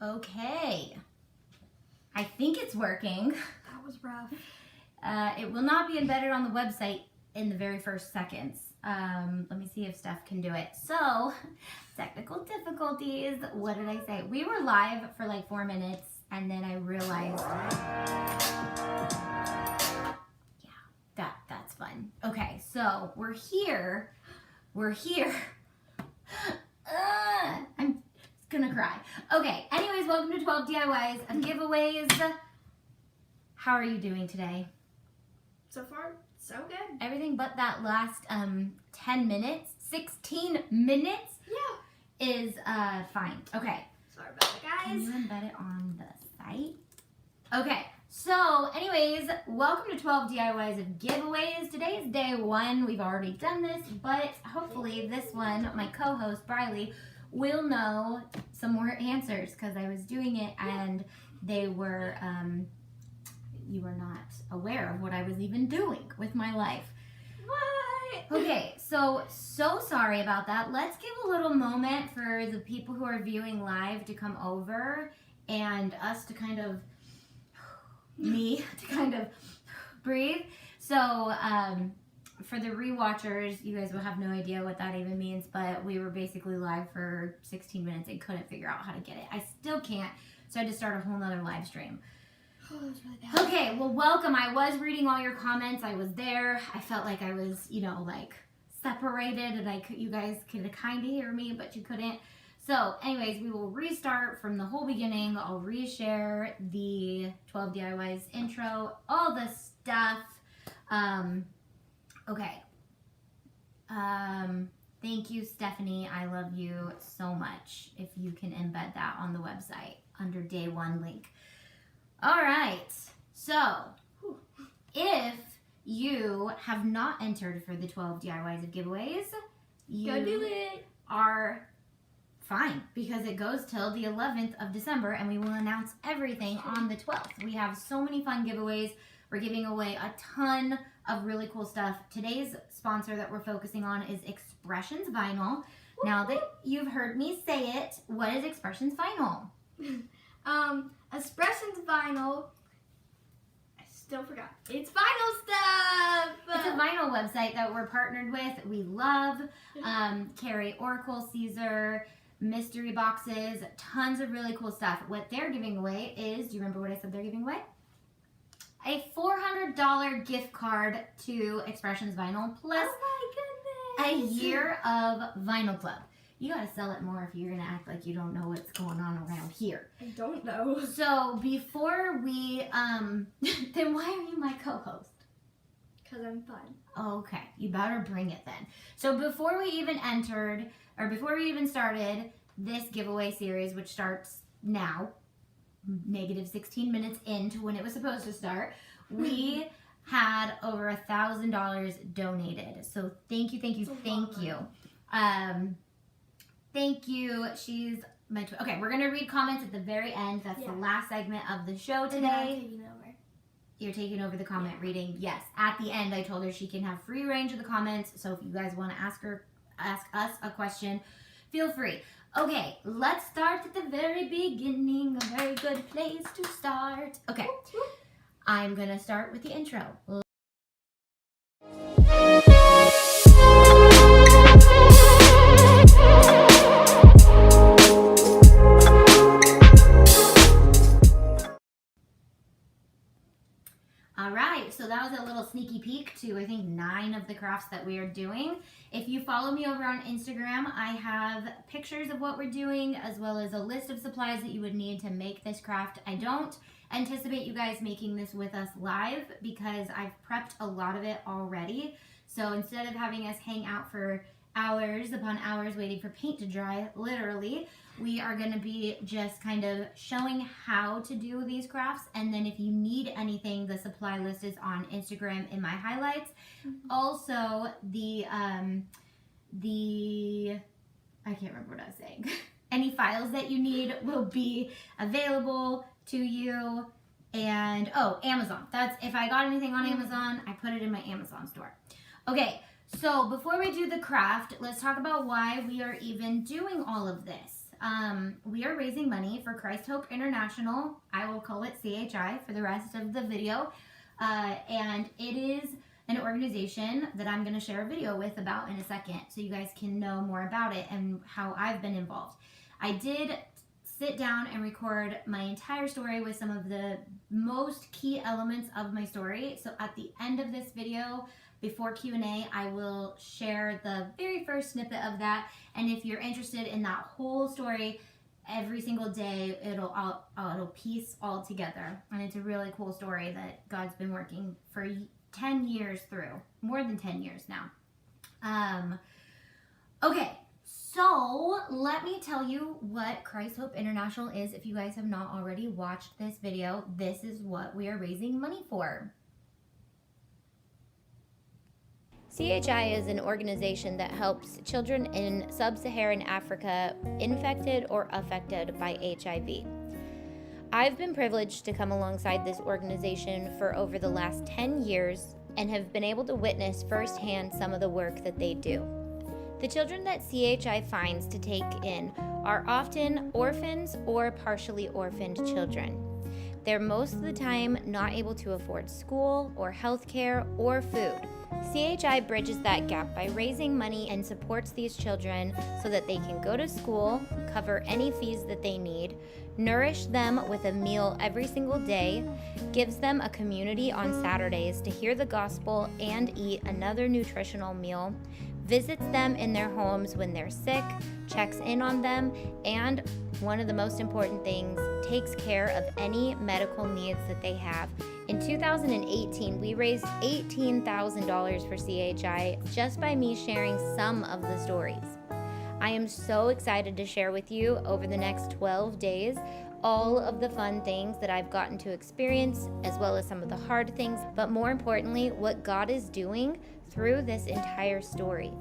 Okay. I think it's working. That was rough. It will not be embedded on the website in the very first seconds. Let me see if Steph can do it. So, technical difficulties. What did I say? We were live for like 4 minutes and then I realized, yeah, that's fun. Okay, so we're here. I'm gonna cry. Okay, anyways, welcome to 12 DIYs of giveaways. How are you doing today? So far, so good. Everything but that last 10 minutes, 16 minutes is fine. Okay. Sorry about it, guys. Can you embed it on the site? Okay, so anyways, welcome to 12 DIYs of giveaways. Today is day 1. We've already done this, but hopefully this one, my co-host Briley, will know some more answers because I was doing it and they were, you were not aware of what I was even doing with my life. What? Okay, so sorry about that. Let's give a little moment for the people who are viewing live to come over and us to kind of, me to kind of breathe. So, for the rewatchers, you guys will have no idea what that even means, but we were basically live for 16 minutes and couldn't figure out how to get it. I still can't, so I had to start a whole nother live stream. Oh, that was really bad. Okay, well, welcome. I was reading all your comments. I was there. I felt like I was, like separated and you guys could kind of hear me, but you couldn't. So anyways, we will restart from the whole beginning. I'll reshare the 12 DIYs intro, all the stuff. Okay. Thank you, Stephanie. I love you so much. If you can embed that on the website under day 1 link. All right. So if you have not entered for the 12 DIYs of giveaways, you Go do it. are fine because it goes till the 11th of December and we will announce everything on the 12th. We have so many fun giveaways. We're giving away a ton of really cool stuff. Today's sponsor that we're focusing on is Expressions Vinyl. Now that you've heard me say it, what is Expressions Vinyl? Expressions Vinyl. I still forgot. It's vinyl stuff. It's a vinyl website that we're partnered with. We love Carrie, Oracle, Caesar, mystery boxes, tons of really cool stuff. What they're giving away is, do you remember what I said they're giving away? A $400 gift card to Expressions Vinyl plus a year of Vinyl Club. You gotta sell it more if you're gonna act like you don't know what's going on around here. I don't know. So before we, then why are you my co-host? Because I'm fun. Okay, you better bring it then. So before we even started this giveaway series, which starts now, negative 16 minutes into when it was supposed to start, we had over $1,000 donated. So thank you. Thank you. She's my okay, we're gonna read comments at the very end. That's the last segment of the show today. You're taking over the comment reading. Yes. At the end, I told her she can have free range of the comments. So if you guys want to ask us a question, feel free. Okay, let's start at the very beginning. A very good place to start. Okay, I'm gonna start with the intro. Alright, so that was a little sneaky peek to, I think, 9 of the crafts that we are doing. If you follow me over on Instagram, I have pictures of what we're doing, as well as a list of supplies that you would need to make this craft. I don't anticipate you guys making this with us live, because I've prepped a lot of it already. So instead of having us hang out for hours upon hours waiting for paint to dry, literally, we are going to be just kind of showing how to do these crafts. And then if you need anything, the supply list is on Instagram in my highlights. Also, I can't remember what I was saying. Any files that you need will be available to you. And, Amazon. That's, if I got anything on Amazon, I put it in my Amazon store. Okay, so before we do the craft, let's talk about why we are even doing all of this. we are raising money for Christ Hope International. I will call it CHI for the rest of the video. And it is an organization that I'm going to share a video with about in a second, so you guys can know more about it and how I've been involved. I did sit down and record my entire story with some of the most key elements of my story. So at the end of this video, before Q&A, I will share the very first snippet of that. And if you're interested in that whole story, every single day it'll piece all together. And it's a really cool story that God's been working for 10 years through, more than 10 years now. Okay, so let me tell you what Christ Hope International is. If you guys have not already watched this video, this is what we are raising money for. CHI is an organization that helps children in sub-Saharan Africa infected or affected by HIV. I've been privileged to come alongside this organization for over the last 10 years and have been able to witness firsthand some of the work that they do. The children that CHI finds to take in are often orphans or partially orphaned children. They're most of the time not able to afford school or health care or food. CHI bridges that gap by raising money and supports these children so that they can go to school, cover any fees that they need, nourish them with a meal every single day, gives them a community on Saturdays to hear the gospel and eat another nutritional meal, visits them in their homes when they're sick, checks in on them, and one of the most important things, takes care of any medical needs that they have. In 2018, we raised $18,000 for CHI just by me sharing some of the stories. I am so excited to share with you over the next 12 days all of the fun things that I've gotten to experience, as well as some of the hard things, but more importantly, what God is doing through this entire story.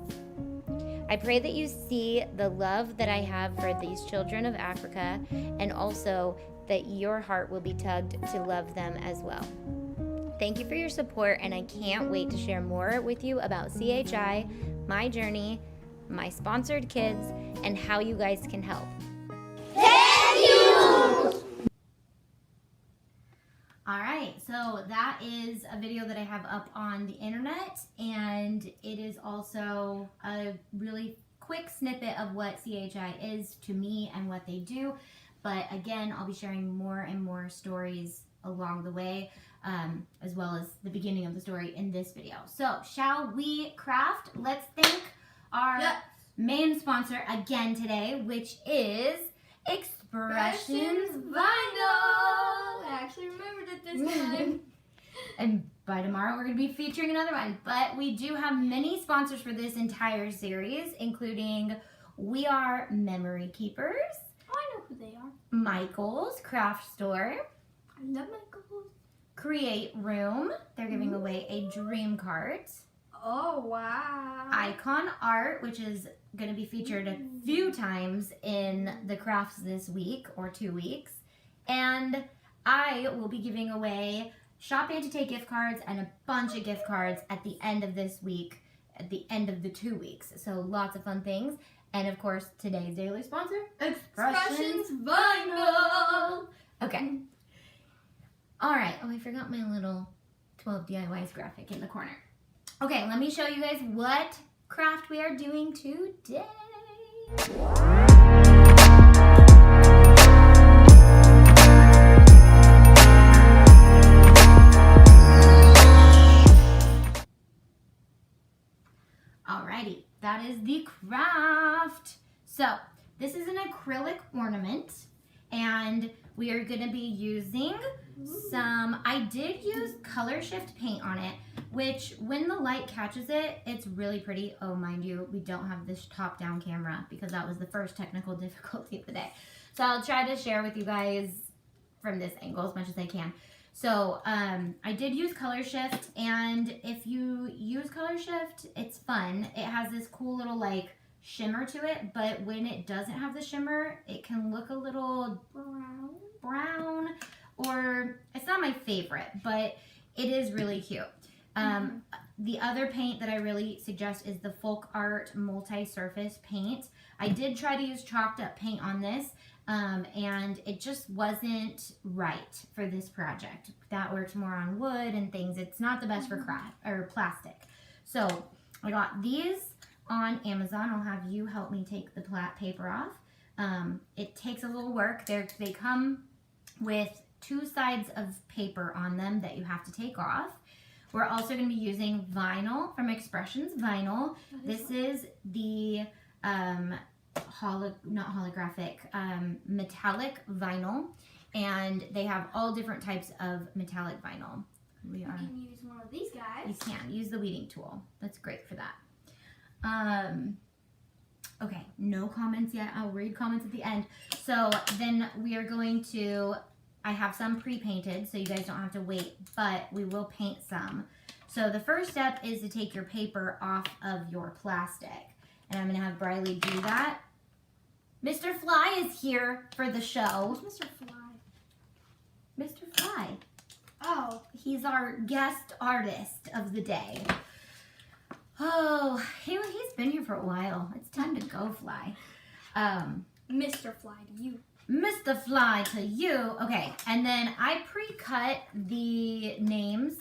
I pray that you see the love that I have for these children of Africa, and also that your heart will be tugged to love them as well. Thank you for your support, and I can't wait to share more with you about CHI, my journey, my sponsored kids, and how you guys can help. Thank you! All right, so that is a video that I have up on the internet, and it is also a really quick snippet of what CHI is to me and what they do. But again, I'll be sharing more and more stories along the way, as well as the beginning of the story in this video. So, shall we craft? Let's thank our main sponsor again today, which is Expressions Vinyl. I actually remembered it this time. And by tomorrow, we're going to be featuring another one. But we do have many sponsors for this entire series, including We Are Memory Keepers, Oh, I know who they are. Michael's Craft Store, I love Michael's. Create Room, they're giving away a dream cart, Oh, wow. Icon Art, which is going to be featured a few times in the crafts this week or 2 weeks, and I will be giving away Shop and to Take gift cards and a bunch of gift cards at the end of this week, at the end of the 2 weeks. So lots of fun things. And of course, today's daily sponsor, Expressions Vinyl. Okay. All right. Oh, I forgot my little 12 DIYs graphic in the corner. Okay, let me show you guys what craft we are doing today. Alrighty, that is the craft. So, this is an acrylic ornament, and we are going to be using some, I did use color shift paint on it, which when the light catches it, it's really pretty. Oh, mind you, we don't have this top-down camera because that was the first technical difficulty of the day. So I'll try to share with you guys from this angle as much as I can. So I did use color shift, and if you use color shift, it's fun. It has this cool little like shimmer to it, but when it doesn't have the shimmer, it can look a little brown, or it's not my favorite, but it is really cute. The other paint that I really suggest is the Folk Art multi-surface paint. I did try to use chalked up paint on this, and it just wasn't right for this project. That works more on wood and things. It's not the best for craft or plastic. So I got these on Amazon. I'll have you help me take the paper off. It takes a little work. They come with 2 sides of paper on them that you have to take off. We're also going to be using vinyl from Expressions Vinyl. This is the not holographic, metallic vinyl, and they have all different types of metallic vinyl. You can use one of these guys. You can use the weeding tool. That's great for that. Okay, no comments yet. I'll read comments at the end. So then we are going to, I have some pre-painted so you guys don't have to wait, but we will paint some. So the first step is to take your paper off of your plastic. And I'm going to have Briley do that. Mr. Fly is here for the show. Who's Mr. Fly? Mr. Fly. Oh. He's our guest artist of the day. Oh, he's been here for a while. It's time to go, Fly. Mr. Fly to you. Mr. Fly to you. Okay, and then I pre-cut the names,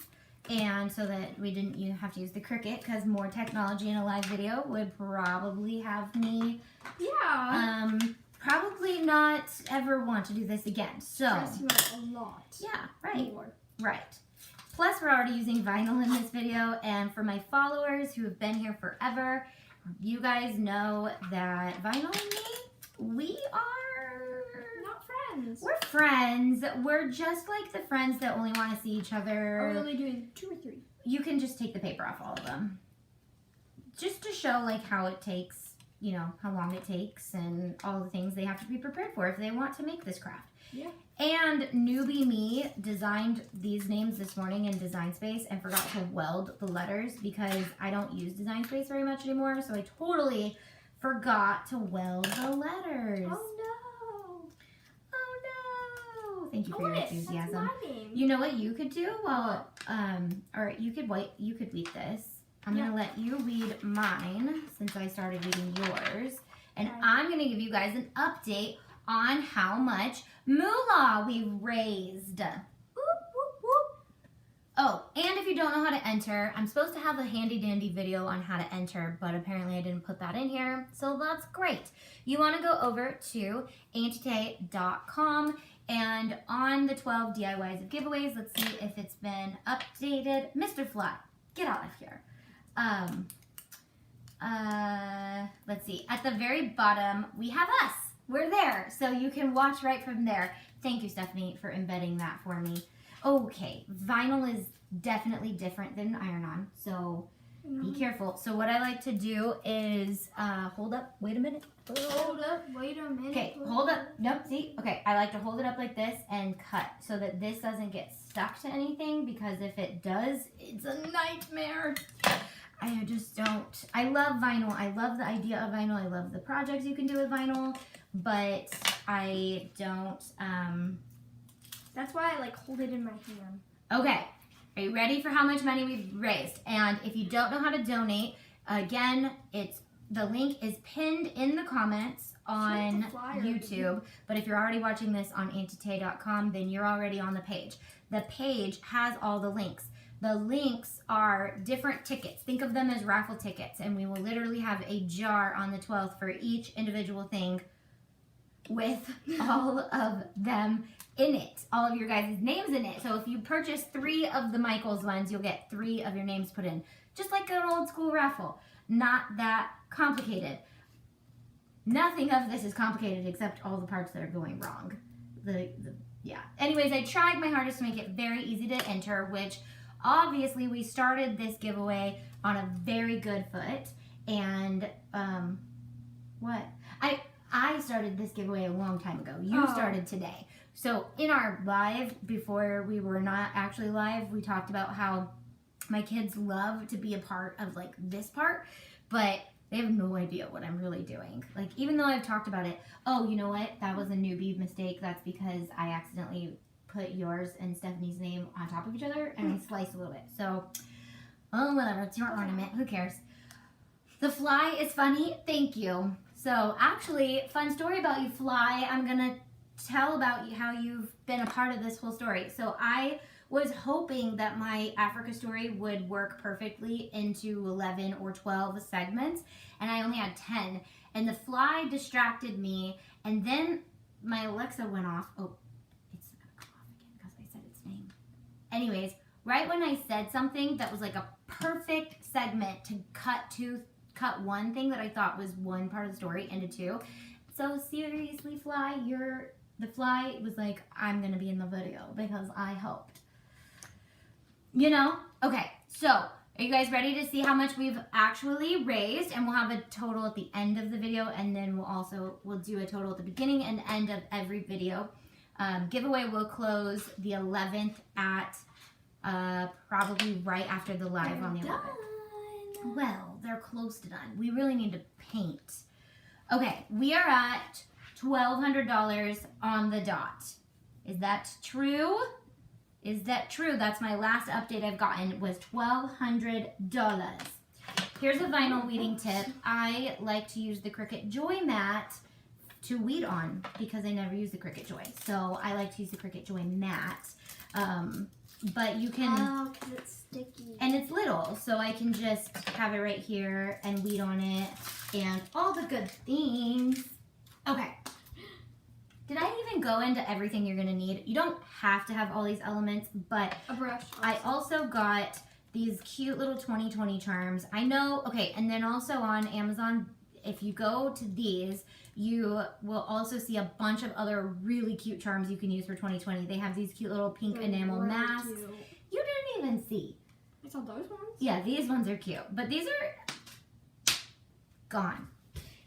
and so that we didn't have to use the Cricut, because more technology in a live video would probably have me probably not ever want to do this again. So stress you out a lot. Yeah, right. More. Right. Plus, we're already using vinyl in this video, and for my followers who have been here forever, you guys know that vinyl and me, we are not friends. We're friends. We're just like the friends that only want to see each other. Are we only doing 2 or 3? You can just take the paper off all of them. Just to show like how it takes, you know, how long it takes and all the things they have to be prepared for if they want to make this craft. Yeah. And newbie me designed these names this morning in Design Space and forgot to weld the letters because I don't use Design Space very much anymore. So I totally forgot to weld the letters. Oh no. Oh no. Thank you for your enthusiasm. That's my name. You know what you could do? Well, or you could weed this. I'm gonna let you weed mine since I started weeding yours. And I'm gonna give you guys an update on how much moolah we've raised. Whoop, whoop, whoop. Oh, and if you don't know how to enter, I'm supposed to have a handy dandy video on how to enter, but apparently I didn't put that in here, so that's great. You want to go over to auntietay.com, and on the 12 DIYs of giveaways, let's see if it's been updated. Mr. Fly, get out of here. Let's see. At the very bottom, we have us. We're there, so you can watch right from there. Thank you, Stephanie, for embedding that for me. Okay, vinyl is definitely different than iron-on, so be careful. So what I like to do is, hold up, wait a minute. Hold up, wait a minute. Okay, hold up. Nope, see? Okay, I like to hold it up like this and cut so that this doesn't get stuck to anything, because if it does, it's a nightmare. I just don't. I love vinyl. I love the idea of vinyl. I love the projects you can do with vinyl, but I don't. That's why I like hold it in my hand. Okay, are you ready for how much money we've raised? And if you don't know how to donate, again, the link is pinned in the comments on YouTube. But if you're already watching this on auntietay.com, then you're already on the page. The page has all the links. The links are different tickets. Think of them as raffle tickets, and we will literally have a jar on the 12th for each individual thing with all of them in it. All of your guys' names in it. So if you purchase 3 of the Michaels ones, you'll get 3 of your names put in. Just like an old school raffle. Not that complicated. Nothing of this is complicated except all the parts that are going wrong. Yeah. Anyways, I tried my hardest to make it very easy to enter, which obviously we started this giveaway on a very good foot. And, what? I started this giveaway a long time ago. You started today. So in our live, before we were not actually live, we talked about how my kids love to be a part of like this part, but they have no idea what I'm really doing. Like, even though I've talked about it, oh, you know what? That was a newbie mistake. That's because I accidentally put yours and Stephanie's name on top of each other and I sliced a little bit. So Oh, whatever. It's your ornament. Who cares? The fly is funny. Thank you. So actually, fun story about you, fly. I'm going to tell about how you've been a part of this whole story. So I was hoping that my Africa story would work perfectly into 11 or 12 segments, and I only had 10. And the fly distracted me, and then my Alexa went off. Oh, it's going to go off again because I said its name. Anyways, right when I said something that was like a perfect segment to cut one thing that I thought was one part of the story into two. So seriously, fly, the fly was like, I'm going to be in the video because I helped. You know? Okay, so are you guys ready to see how much we've actually raised? And we'll have a total at the end of the video, and then we'll do a total at the beginning and end of every video. Giveaway will close the 11th at probably right after the live on the 11th. Well, they're close to done. We really need to paint. Okay, we are at $1,200 on the dot. Is that true? Is that true? That's my last update I've gotten was $1,200. Here's a vinyl weeding tip. I like to use the Cricut Joy mat to weed on because I never use the Cricut Joy. So I like to use the Cricut Joy mat. But you can... Oh, because it's sticky. And it's little, so I can just have it right here and weed on it and all the good things. Okay. Did I even go into everything you're going to need? You don't have to have all these elements, but a brush. I also got these cute little 2020 charms. I know, okay, and then also on Amazon, if you go to these, you will also see a bunch of other really cute charms you can use for 2020. They have these cute little pink enamel masks. Cute. You didn't even see. I saw those ones? Yeah, these ones are cute, but these are gone.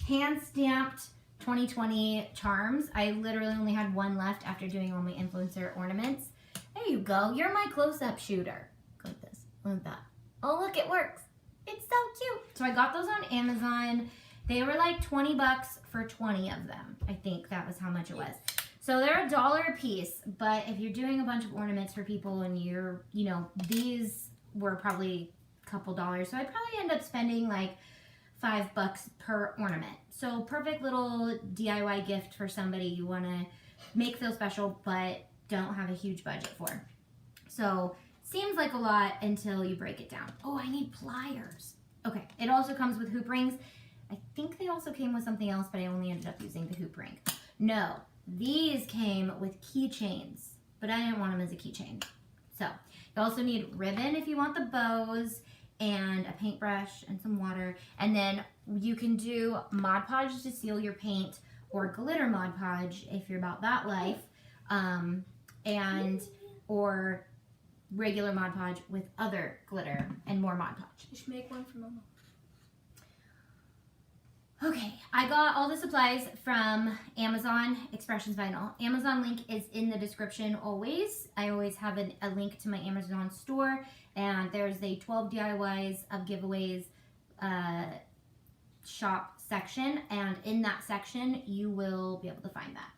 Hand stamped 2020 charms. I literally only had one left after doing all my influencer ornaments. There you go. You're my close-up shooter. Look at this. Look at that. Oh, look, it works. It's so cute. So I got those on Amazon. They were like 20 bucks for 20 of them. I think that was how much it was. So they're $1 a piece, but if you're doing a bunch of ornaments for people and you're, you know, these were probably a couple dollars. So I'd probably end up spending like $5 per ornament. So perfect little DIY gift for somebody you want to make feel special but don't have a huge budget for. So seems like a lot until you break it down. Oh, I need pliers. Okay, it also comes with hoop rings. I think they also came with something else, but I only ended up using the hoop ring. No, these came with keychains, but I didn't want them as a keychain. So you also need ribbon if you want the bows, and a paintbrush and some water. And then you can do Mod Podge to seal your paint or glitter Mod Podge if you're about that life, or regular Mod Podge with other glitter and more Mod Podge. You should make one for Mama. Okay, I got all the supplies from Amazon Expressions Vinyl. Amazon link is in the description always. I always have a link to my Amazon store, and there's a 12 DIYs of giveaways shop section, and in that section you will be able to find that.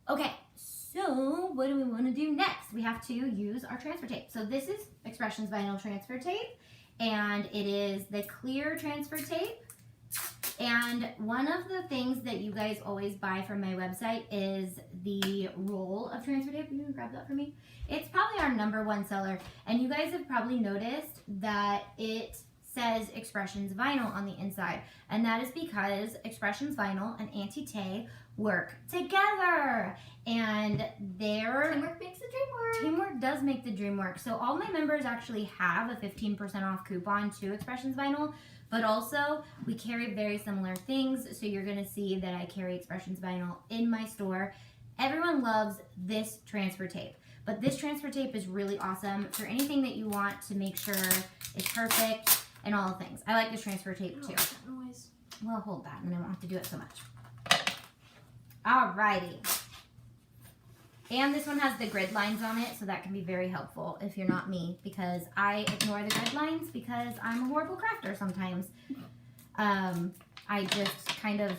Okay, so what do we want to do next? We have to use our transfer tape. So this is Expressions Vinyl transfer tape, and it is the clear transfer tape. And one of the things that you guys always buy from my website is the roll of transfer tape. You can grab that for me. It's probably our #1 seller. And you guys have probably noticed that it says Expressions Vinyl on the inside. And that is because Expressions Vinyl and Auntie Tay work together. And their teamwork makes the dream work. Teamwork does make the dream work. So all my members actually have a 15% off coupon to Expressions Vinyl. But also, we carry very similar things, so you're going to see that I carry Expressions Vinyl in my store. Everyone loves this transfer tape, but this transfer tape is really awesome for anything that you want to make sure is perfect and all the things. I like this transfer tape too. Noise. Well, hold that, and I won't have to do it so much. Alrighty. And this one has the grid lines on it, so that can be very helpful if you're not me, because I ignore the grid lines because I'm a horrible crafter sometimes. I just kind of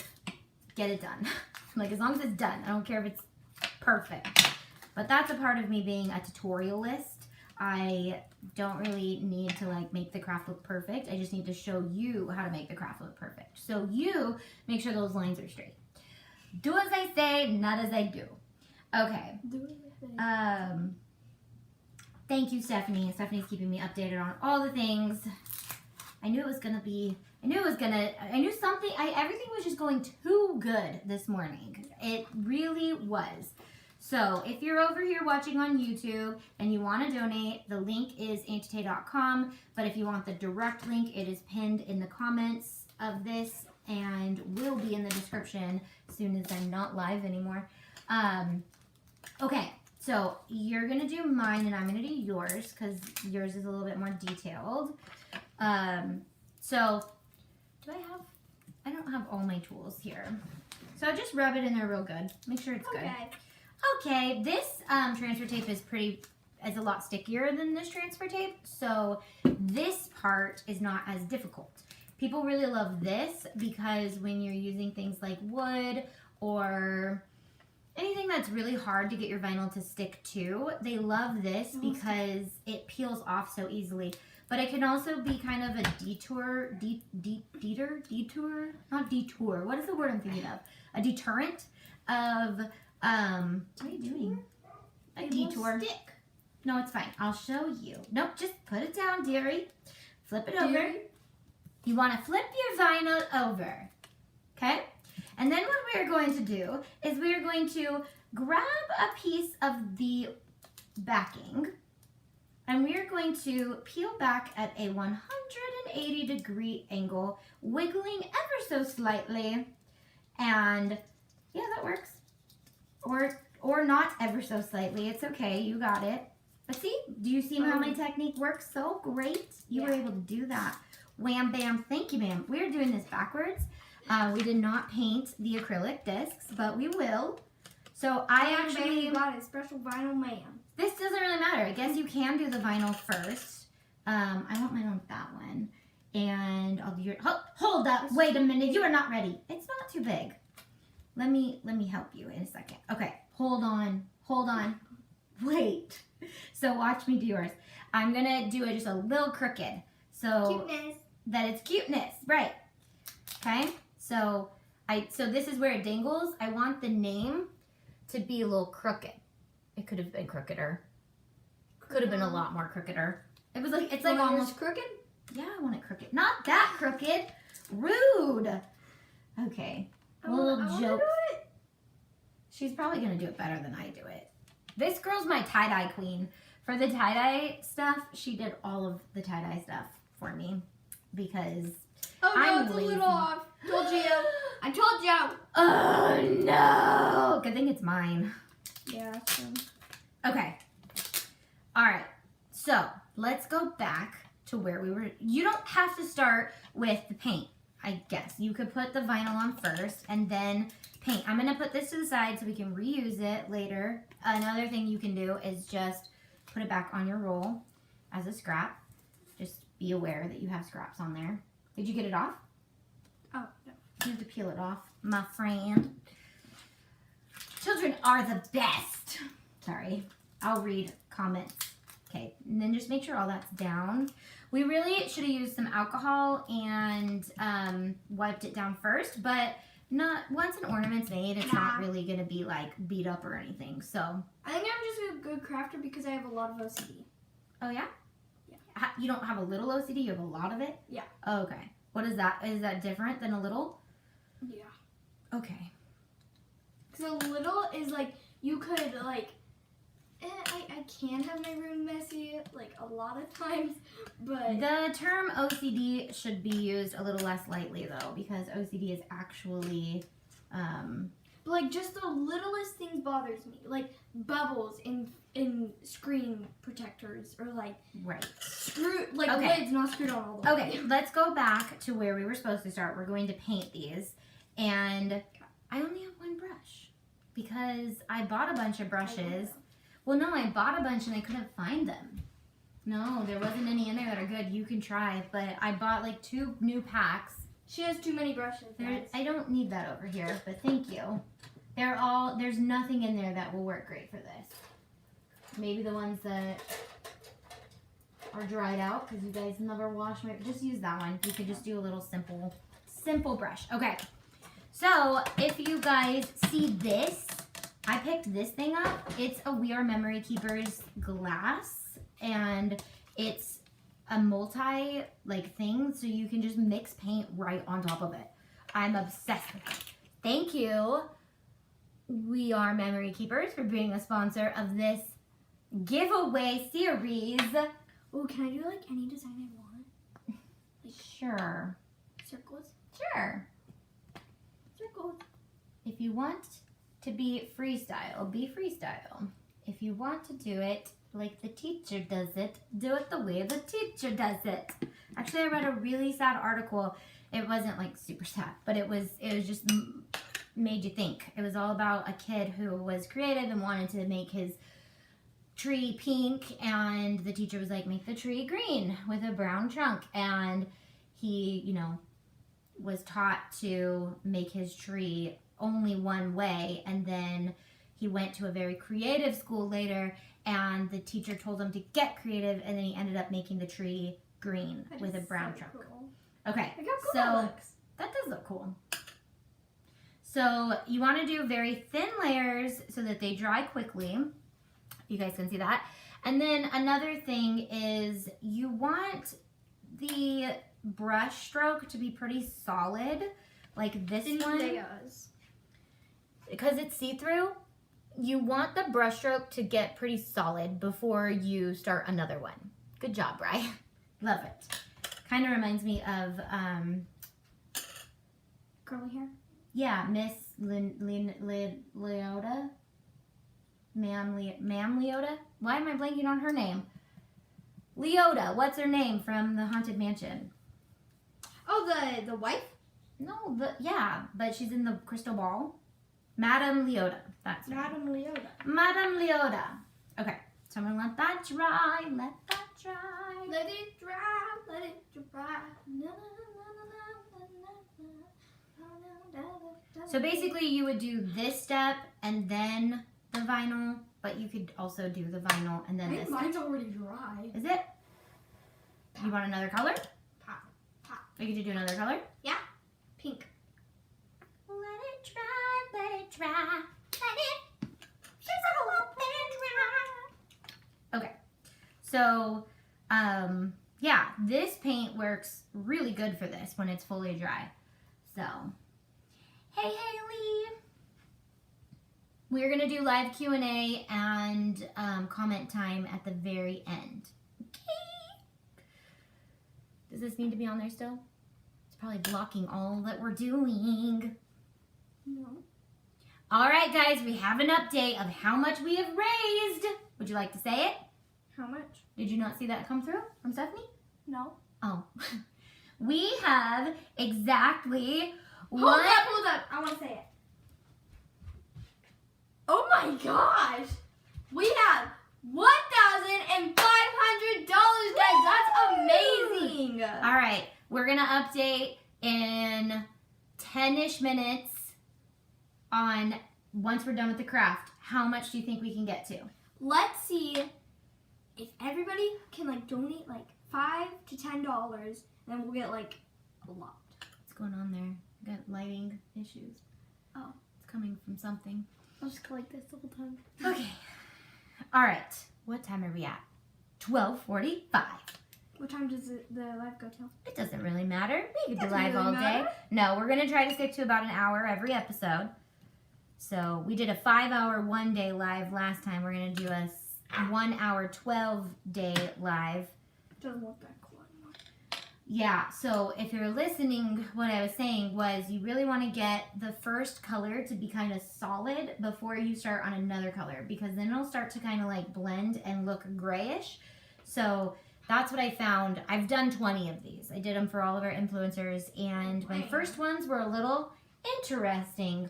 get it done. Like, as long as it's done, I don't care if it's perfect. But that's a part of me being a tutorialist. I don't really need to like make the craft look perfect. I just need to show you how to make the craft look perfect. So you make sure those lines are straight. Do as I say, not as I do. Okay. Thank you, Stephanie. Stephanie's keeping me updated on all the things. I knew something, everything was just going too good this morning. It really was. So if you're over here watching on YouTube and you want to donate, the link is auntietay.com. But if you want the direct link, it is pinned in the comments of this and will be in the description as soon as I'm not live anymore. Okay, so you're going to do mine and I'm going to do yours because yours is a little bit more detailed. So I don't have all my tools here. So just rub it in there real good. Make sure it's good. Okay, this transfer tape is a lot stickier than this transfer tape, so this part is not as difficult. People really love this because when you're using things like wood or anything that's really hard to get your vinyl to stick to, they love this because it peels off so easily. But it can also be kind of a detour, not detour, what is the word I'm thinking of? A deterrent of, what are you doing? A detour. Stick. No, it's fine. I'll show you. Nope, just put it down, dearie. Flip it over. Dearie? You want to flip your vinyl over, okay? And then what we are going to do is we are going to grab a piece of the backing and we are going to peel back at a 180-degree angle, wiggling ever so slightly. And yeah, that works. Or not ever so slightly. It's okay. You got it. But see, do you see how my technique works so great? You were able to do that. Wham, bam, thank you, ma'am. We're doing this backwards. We did not paint the acrylic discs, but we will. So I actually got a special vinyl man. This doesn't really matter. I guess you can do the vinyl first. I want mine on that one. And I'll do your, hold up, wait a minute, you are not ready. It's not too big. Let me help you in a second. Okay, hold on, wait. So watch me do yours. I'm gonna do it just a little crooked. So Cuteness. that it's cuteness, right. Okay, so this is where it dangles. I want the name to be a little crooked. It could have been crookeder. Could have been a lot more crookeder. It was like, it's like almost crooked? Yeah, I want it crooked. Not that crooked. Rude. Okay. Little joke. She's probably going to do it better than I do it. This girl's my tie-dye queen. For the tie-dye stuff, she did all of the tie-dye stuff for me because I'm it's lazy. a little off. Told you. I told you. Oh, no. Good thing it's mine. Yeah. Okay. All right. So let's go back to where we were. You don't have to start with the paint, I guess. You could put the vinyl on first and then paint. I'm going to put this to the side so we can reuse it later. Another thing you can do is just put it back on your roll as a scrap. Just be aware that you have scraps on there. Did you get it off? Oh, no. You have to peel it off, my friend. Children are the best. Sorry. I'll read comments. Okay, and then just make sure all that's down. We really should have used some alcohol and wiped it down first, but not once an ornament's made, it's not really going to be like beat up or anything. So I think I'm just a good crafter because I have a lot of OCD. Oh yeah? Yeah. You don't have a little OCD, you have a lot of it? Yeah. Oh, okay. What is that? Is that different than a little? Yeah. Okay. Because a little is like, you could like, I can have my room messy like a lot of times, but the term OCD should be used a little less lightly though, because OCD is actually but like just the littlest thing bothers me, like bubbles in screen protectors or like right lids not screwed on all the way. Okay, let's go back to where we were supposed to start. We're going to paint these, and I only have one brush because I bought a bunch of brushes. Well, no, I bought a bunch and I couldn't find them. No, there wasn't any in there that are good. You can try, but I bought like 2 new packs. She has too many brushes. I don't need that over here, but thank you. There's nothing in there that will work great for this. Maybe the ones that are dried out because you guys never wash my, just use that one. You could just do a little simple brush. Okay, so if you guys see this, I picked this thing up. It's a We Are Memory Keepers glass, and it's a multi thing, so you can just mix paint right on top of it. I'm obsessed with it. Thank you, We Are Memory Keepers, for being a sponsor of this giveaway series. Oh, can I do like any design I want? Like Sure. circles? Sure. Circles. If you want to be freestyle, be freestyle. If you want to do it like the teacher does it, do it the way the teacher does it. Actually, I read a really sad article. It wasn't like super sad, but it was just made you think. It was all about a kid who was creative and wanted to make his tree pink, and the teacher was like, make the tree green with a brown trunk. And he, was taught to make his tree only one way, and then he went to a very creative school later, and the teacher told him to get creative, and then he ended up making the tree green with a brown trunk. Cool. Okay, Look how cool so that looks. that does look cool. So you want to do very thin layers so that they dry quickly. You guys can see that. And then another thing is you want the brush stroke to be pretty solid, like this one. DIYS. Because it's see-through, you want the brush stroke to get pretty solid before you start another one. Good job, Bri. Love it. Kind of reminds me of, Curly hair. yeah, Miss Leota. Ma'am Leota? Why am I blanking on her name? Leota, what's her name from the Haunted Mansion? Oh, the wife? No, but she's in the crystal ball. Madame Leota. That's her. Madame Leota. Madame Leota. Okay, so I'm gonna let that dry. Let that dry. Let it dry. Let it dry. Na, na, na, na, na, na, na. So basically, you would do this step and then the vinyl, but you could also do the vinyl and then I this think mine's step. already dry. Is it? You want another color? Pop. Are you gonna do another color? Pink. Let it dry, let it dry, let it dry. Okay, so yeah, this paint works really good for this when it's fully dry. So, hey Haley, we're gonna do live Q&A and comment time at the very end. Okay. Does this need to be on there still? It's probably blocking all that we're doing. No. All right, guys, we have an update of how much we have raised. Would you like to say it? How much? Did you not see that come through from Stephanie? No. Oh. We have exactly Hold up. I want to say it. Oh my gosh. We have $1,500, guys. That's amazing. All right, we're going to update in 10-ish minutes on, once we're done with the craft, how much do you think we can get to? Let's see if everybody can donate $5 to $10, then we'll get a lot. What's going on there? I got lighting issues. Oh. It's coming from something. I'll just go like this the whole time. Okay. All right. What time are we at? 12:45. What time does the live go till? It doesn't really matter. We could do Doesn't live really all matter. day. No, we're going to try to stick to about an hour every episode. So we did a 5-hour 1-day live last time. We're going to do a 1-hour 12-day live. Doesn't look that cool anymore. Yeah, so if you're listening, what I was saying was you really want to get the first color to be kind of solid before you start on another color, because then it'll start to kind of blend and look grayish. So that's what I found. I've done 20 of these. I did them for all of our influencers, and my first ones were a little interesting.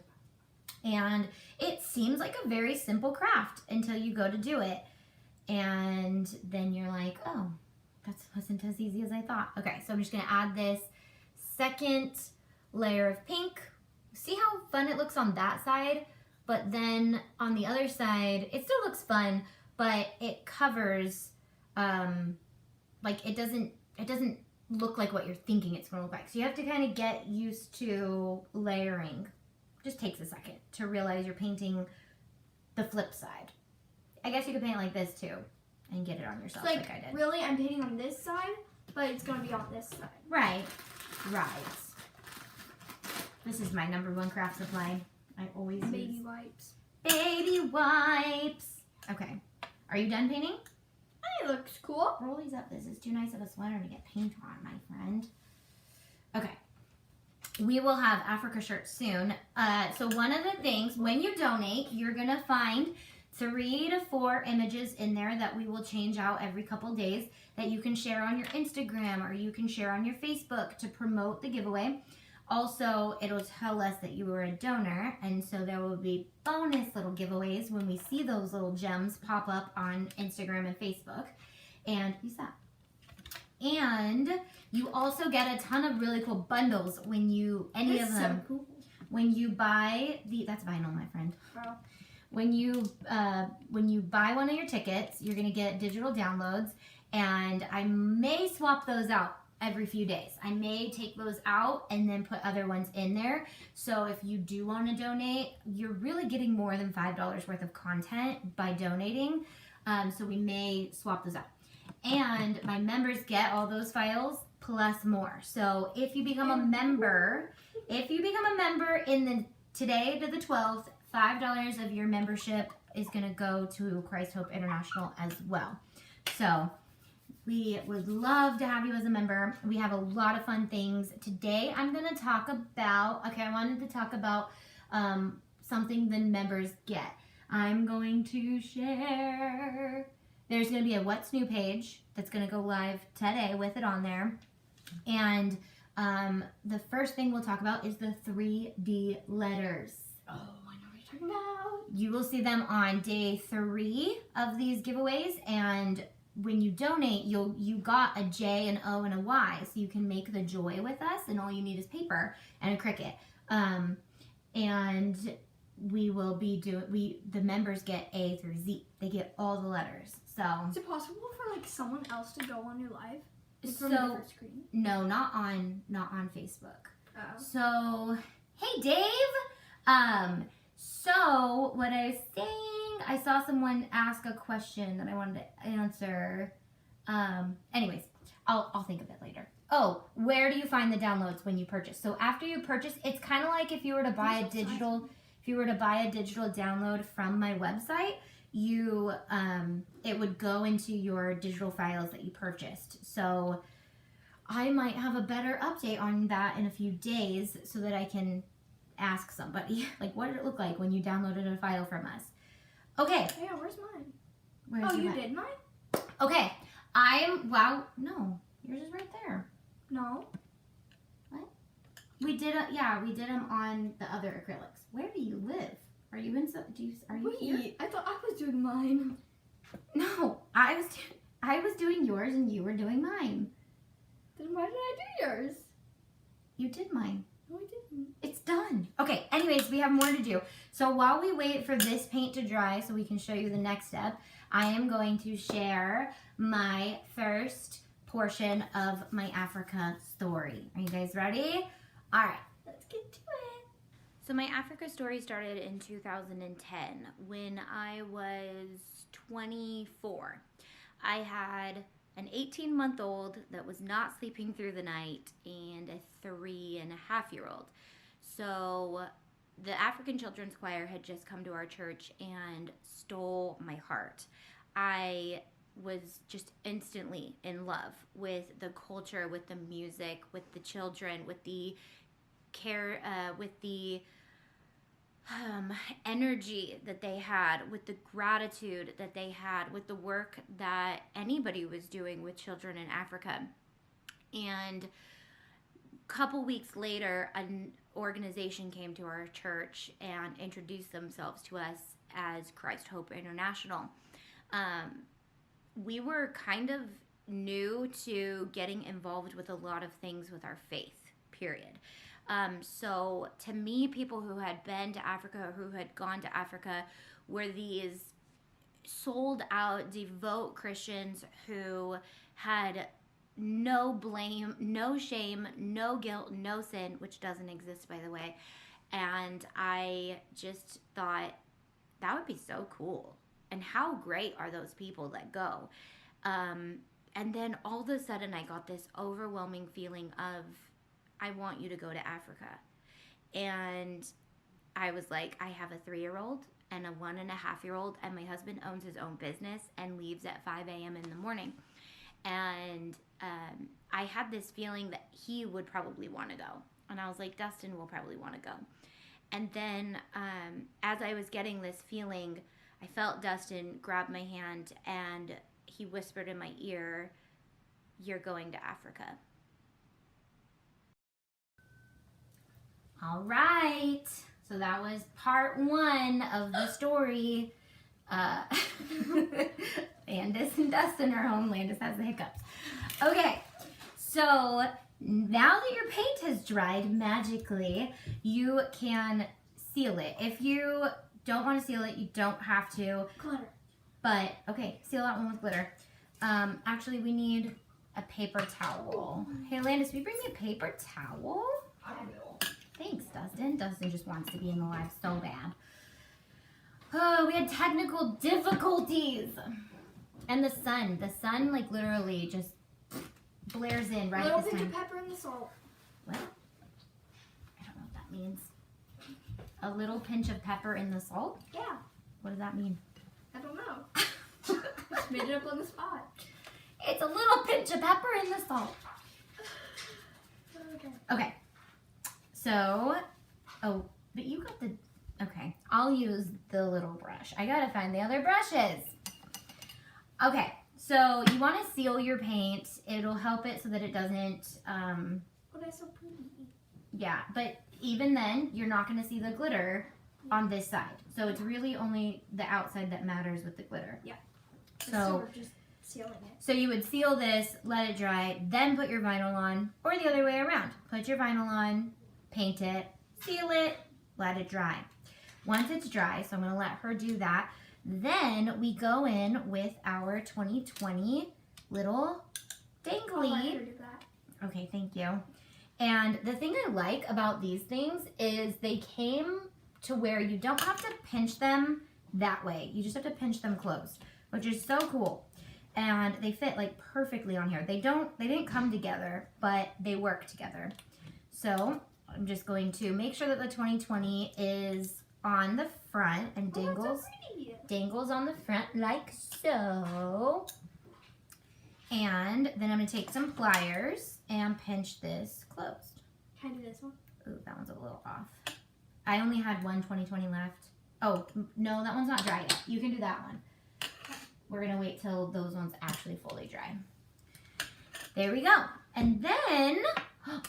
And it seems like a very simple craft until you go to do it. And then you're like, oh, that wasn't as easy as I thought. Okay, so I'm just gonna add this second layer of pink. See how fun it looks on that side? But then on the other side, it still looks fun, but it covers like it doesn't look like what you're thinking it's going to look like. So you have to kind of get used to layering. Just takes a second to realize you're painting the flip side. I guess you could paint it like this too and get it on yourself like I did. Really, I'm painting on this side, but it's going to be on this side. Right. This is my number one craft supply. I always Baby use wipes. baby wipes. Okay. Are you done painting? It looks cool. Roll these up. This is too nice of a sweater to get paint on, my friend. Okay. We will have Africa shirts soon. So one of the things, when you donate, you're going to find 3 to 4 images in there that we will change out every couple days that you can share on your Instagram or you can share on your Facebook to promote the giveaway. Also, it'll tell us that you were a donor, and so there will be bonus little giveaways when we see those little gems pop up on Instagram and Facebook. And use that. And you also get a ton of really cool bundles when you, of them. So cool. When you buy that's vinyl, my friend. Wow. When you buy one of your tickets, you're gonna get digital downloads, and I may swap those out every few days. I may take those out and then put other ones in there. So if you do want to donate, you're really getting more than $5 worth of content by donating. So we may swap those out. And my members get all those files plus more. So if you become a member, in the today to the 12th, $5 of your membership is going to go to Christ Hope International as well. So we would love to have you as a member. We have a lot of fun things. Today I'm going to talk about, I wanted to talk about something the members get. I'm going to share, there's going to be a What's New page that's going to go live today with it on there. And the first thing we'll talk about is the 3D letters. Oh, I know what you're talking about. You will see them on day 3 of these giveaways, and when you donate, you got a J, an O, and a Y, so you can make the joy with us, and all you need is paper and a Cricut. And we will be the members get A through Z. They get all the letters. So is it possible for like someone else to go on your live? So from a different screen? No, not on Facebook. Oh. So hey Dave. So what I was saying, I saw someone ask a question that I wanted to answer. Anyways, I'll think of it later. Oh, where do you find the downloads when you purchase? So after you purchase, it's kind of like if you were to buy a digital download from my website, it would go into your digital files that you purchased. So I might have a better update on that in a few days so that I can ask somebody, like, what did it look like when you downloaded a file from us? Okay. Yeah, where's mine? Where's you did mine? Okay. No, yours is right there. No. What? We did them on the other acrylics. Where do you live? Are you in? Are you here? I thought I was doing mine. No, I was doing yours and you were doing mine. Then why did I do yours? You did mine. No, I didn't. It's done. Okay, anyways, we have more to do. So while we wait for this paint to dry so we can show you the next step, I am going to share my first portion of my Africa story. Are you guys ready? All right. Let's get to it. So my Africa story started in 2010 when I was 24. I had an 18-month-old that was not sleeping through the night and a 3.5-year-old. So the African Children's Choir had just come to our church and stole my heart. I was just instantly in love with the culture, with the music, with the children, with the care, with the energy that they had, with the gratitude that they had, with the work that anybody was doing with children in Africa. And a couple weeks later, an organization came to our church and introduced themselves to us as Christ Hope International. We were kind of new to getting involved with a lot of things with our faith, period. So to me, people who had been to Africa or who had gone to Africa were these sold out, devout Christians who had no blame, no shame, no guilt, no sin, which doesn't exist, by the way. And I just thought that would be so cool. And how great are those people that go? And then all of a sudden, I got this overwhelming feeling of, I want you to go to Africa. And I was like, I have a 3-year-old and a 1.5-year-old, and my husband owns his own business and leaves at 5 a.m. in the morning. And I had this feeling that he would probably want to go. And I was like, Dustin will probably want to go. And then as I was getting this feeling, I felt Dustin grab my hand and he whispered in my ear, "You're going to Africa." All right. So that was part 1 of the story. Landis and Dustin are home. Landis has the hiccups. Okay. So now that your paint has dried magically, you can seal it. If you don't want to seal it, you don't have to. Glitter. But, okay, seal that one with glitter. Actually, we need a paper towel. Hey, Landis, will you bring me a paper towel? I will. Thanks, Dustin. Dustin just wants to be in the live so bad. Oh, we had technical difficulties. And the sun, like, literally just blares in right Little at this pinch time. of pepper in the salt. What? I don't know what that means. A little pinch of pepper in the salt? Yeah. What does that mean? I don't know. Just made it up on the spot. It's a little pinch of pepper in the salt. Okay. Okay. So, oh, but you got the, okay. I'll use the little brush. I gotta find the other brushes. Okay. So you want to seal your paint. It'll help it so that it doesn't, Oh, that's so pretty. yeah, but even then, you're not going to see the glitter on this side. So it's really only the outside that matters with the glitter. Yeah. So we're just sealing it. So you would seal this, let it dry, then put your vinyl on, or the other way around. Put your vinyl on, paint it, seal it, let it dry. Once it's dry, so I'm going to let her do that, then we go in with our 2020 little I'll let dangly. her do that. Okay, thank you. And the thing I like about these things is they came to where you don't have to pinch them that way. You just have to pinch them closed, which is so cool. And they fit like perfectly on here. They didn't come together, but they work together. So I'm just going to make sure that the 2020 is on the front and dangles. Oh, that's so pretty. Dangles on the front like so. And then I'm going to take some pliers and pinch this closed. Can I do this one? Ooh, that one's a little off. I only had one 2020 left. Oh, no, that one's not dry yet. You can do that one. We're going to wait till those ones actually fully dry. There we go. And then,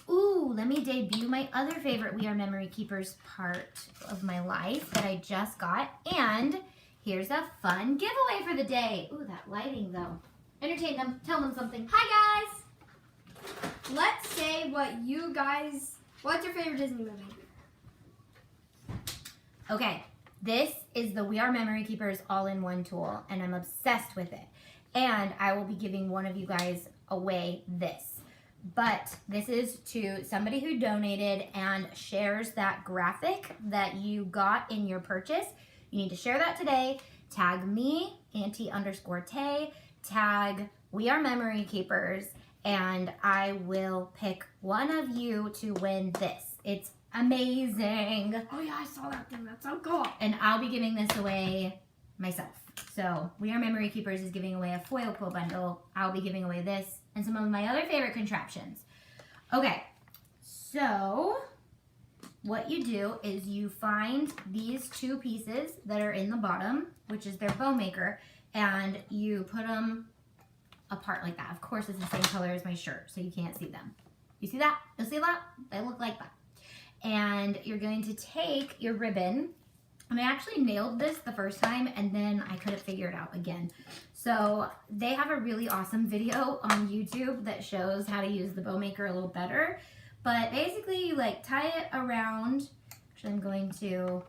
ooh, let me debut my other favorite We Are Memory Keepers part of my life that I just got. And here's a fun giveaway for the day. Ooh, that lighting though. Entertain them. Tell them something. Hi guys. Let's say what's your favorite Disney movie? Okay, this is the We Are Memory Keepers all-in-one tool, and I'm obsessed with it. And I will be giving one of you guys away this. But this is to somebody who donated and shares that graphic that you got in your purchase. You need to share that today. Tag me, Auntie_Tay. Tag We Are Memory Keepers, and I will pick one of you to win this. It's amazing. Oh yeah, I saw that thing. That's so cool. And I'll be giving this away myself. So We Are Memory Keepers is giving away a foil quill bundle. I'll be giving away this and some of my other favorite contraptions. Okay, so what you do is you find these 2 pieces that are in the bottom, which is their bow maker, and you put them apart like that. Of course, it's the same color as my shirt, so you can't see them. You see that? You see that? They look like that. And you're going to take your ribbon, and I actually nailed this the first time, and then I couldn't figure it out again. So they have a really awesome video on YouTube that shows how to use the bow maker a little better. But basically, you like tie it around. Actually, I'm going to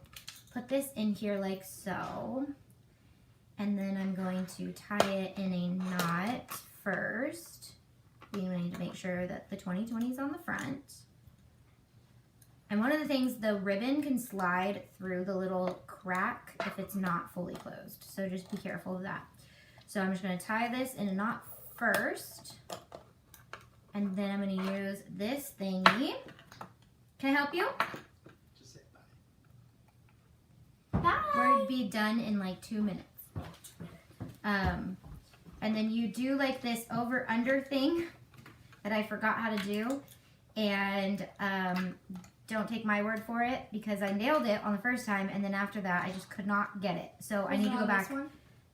put this in here like so. And then I'm going to tie it in a knot first. We need to make sure that the 2020 is on the front. And one of the things, the ribbon can slide through the little crack if it's not fully closed. So just be careful of that. So I'm just going to tie this in a knot first. And then I'm going to use this thingy. Can I help you? Just say bye. We'll be done in like 2 minutes. And then you do like this over-under thing that I forgot how to do. And don't take my word for it because I nailed it on the first time. And then after that, I just could not get it. So I need to go back.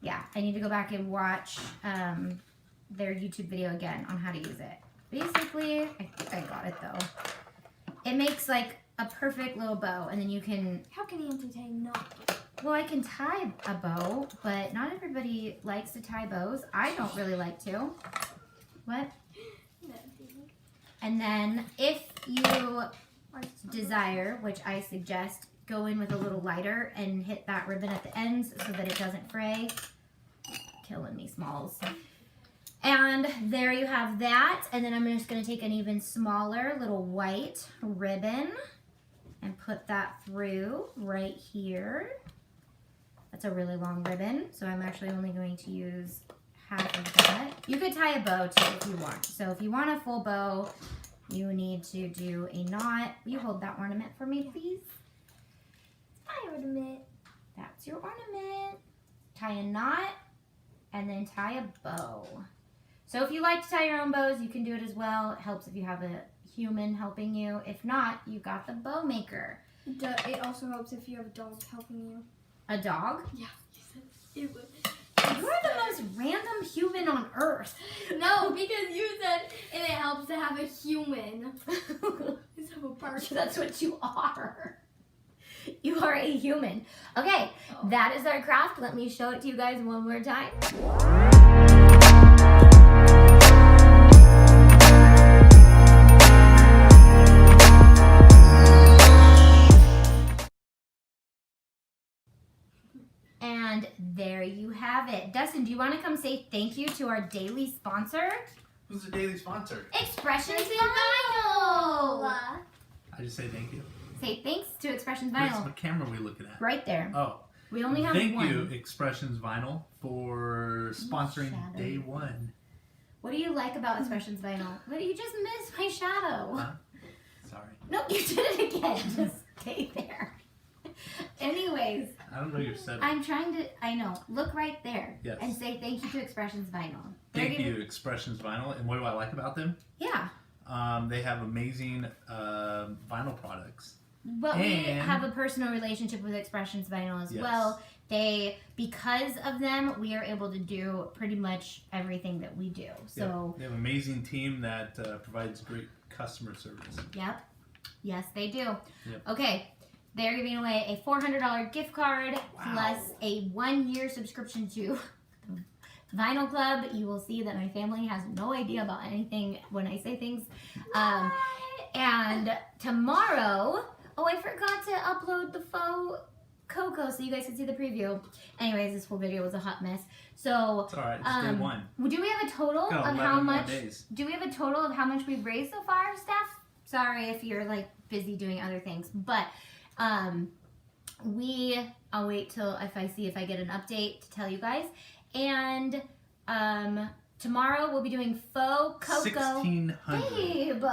Yeah, I need to go back and watch their YouTube video again on how to use it. Basically, I think I got it though. It makes like a perfect little bow, and then you can... How can Auntie tie a knot? Well, I can tie a bow, but not everybody likes to tie bows. I don't really like to. What? And then if you desire, which I suggest, go in with a little lighter and hit that ribbon at the ends so that it doesn't fray. Killing me, Smalls. And there you have that. And then I'm just going to take an even smaller little white ribbon and put that through right here. That's a really long ribbon, so I'm actually only going to use half of that. You could tie a bow too if you want. So if you want a full bow, you need to do a knot. Will you hold that ornament for me, please? My ornament. That's your ornament. Tie a knot and then tie a bow. So if you like to tie your own bows, you can do it as well. It helps if you have a human helping you. If not, you got the bow maker. It also helps if you have a dog helping you. A dog? Yeah, you said it would. You are the most random human on earth. No, because you said and it helps to have a human. Instead of a person. That's what you are. You are a human. Okay, that is our craft. Let me show it to you guys one more time. And there you have it. Dustin, do you want to come say thank you to our daily sponsor? Who's the daily sponsor? Expressions Vinyl! I just say thank you. Say thanks to Expressions Where's Vinyl. what camera are we looking at? Right there. Oh. We only have Thank one. you, Expressions Vinyl, for sponsoring Shadow. day one. What do you like about Expressions Vinyl? What, you just missed my shadow. Huh? Sorry. No, you did it again. Just stay there. Anyways, I don't know your setup. I'm trying to, I know, look right there. Yes. And say thank you to Expressions Vinyl. Thank you, Expressions Vinyl. And what do I like about them? Yeah. They have amazing vinyl products. But we have a personal relationship with Expressions Vinyl as well. Because of them, we are able to do pretty much everything that we do. So they have an amazing team that provides great customer service. Yep. Yes, they do. Yep. Okay. They're giving away a $400 gift card plus a 1-year subscription to Vinyl Club. You will see that my family has no idea about anything when I say things. And tomorrow, I forgot to upload the faux cocoa so you guys can see the preview. Anyways, this whole video was a hot mess. So it's all right. It's day one. Do we have a total of how much? Do we have a total of how much we've raised so far, Steph? Sorry if you're like busy doing other things, but I'll wait till if I get an update to tell you guys. And tomorrow we'll be doing faux cocoa. $1,600. Babe.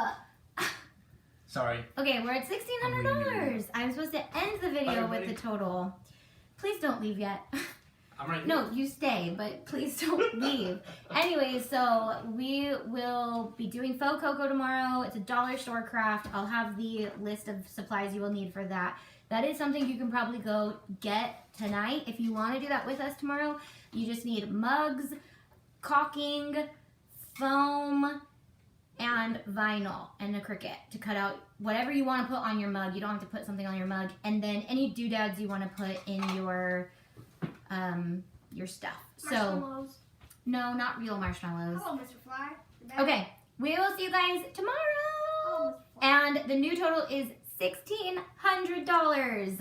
Sorry. Okay, we're at $1,600. I'm supposed to end the video with the total. Please don't leave yet. I'm right here. No, you stay, but please don't leave. Anyway, so we will be doing faux cocoa tomorrow. It's a dollar store craft. I'll have the list of supplies you will need for that. That is something you can probably go get tonight. If you want to do that with us tomorrow, you just need mugs, caulking, foam, and vinyl and a Cricut to cut out whatever you want to put on your mug. You don't have to put something on your mug. And then any doodads you want to put in your stuff. So, no, not real marshmallows. Hello, Mr. Fly. Okay, we will see you guys tomorrow. And the new total is $1,600.